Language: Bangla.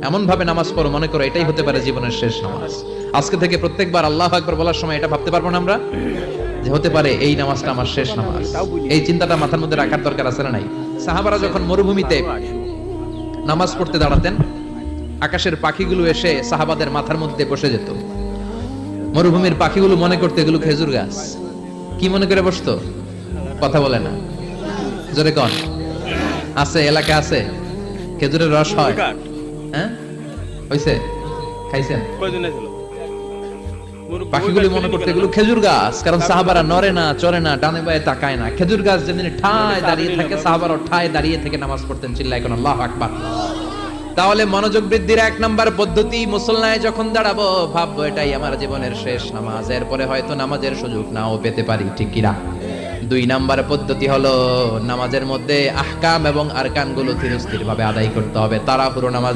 এমন ভাবে নামাজ পড়ো মনে করো এটাই হতে পারে জীবনের শেষ নামাজ। আজকে থেকে প্রত্যেকবার আল্লাহু আকবার বলার সময় এটা ভাবতে পারবো না আমরা যে হতে পারে এই নামাজটা আমার শেষ নামাজ। এই চিন্তাটা মাথার মধ্যে রাখার দরকার আছে না নাই? সাহাবারা যখন মরুভূমিতে নামাজ পড়তে দাঁড়াতেন, আকাশের পাখিগুলো এসে সাহাবাদের মাথার মধ্যে বসে যেত। মরুভূমির পাখিগুলো মনে করতে এগুলো খেজুর গাছ। কি মনে করে বসতো? কথা বলে না, জোরে কন। আছে এলাকা আছে খেজুরের রস হয়? হ্যাঁ হইছে, খাইছেন? পাখিগুলো মনে করতে এগুলো খেজুর গাছ, কারণ সাহাবারা নড়ে না, চড়ে না, ডানে বায়ে তাকায় না। খেজুর গাছ যেদিন ঠায় দাঁড়িয়ে থাকে, সাহাবারা ঠায় দাঁড়িয়ে থেকে নামাজ পড়তেন। চিল্লায় কোন আল্লাহু আকবার। তাহলে মনোযোগ বৃদ্ধির এক নাম্বার পদ্ধতি, মুসল্লায় যখন দাঁড়াবো ভাববো এটাই আমার জীবনের শেষ নামাজ। এরপরে হয়তো নামাজের সুযোগ নাও পেতে পারি, ঠিক কিনা? 2 নাম্বার পদ্ধতি হলো নামাজের মধ্যে আহকাম এবং আরকান গুলো ধীরস্থির ভাবে আদায় করতে হবে। তাড়াহুড়ো নামাজ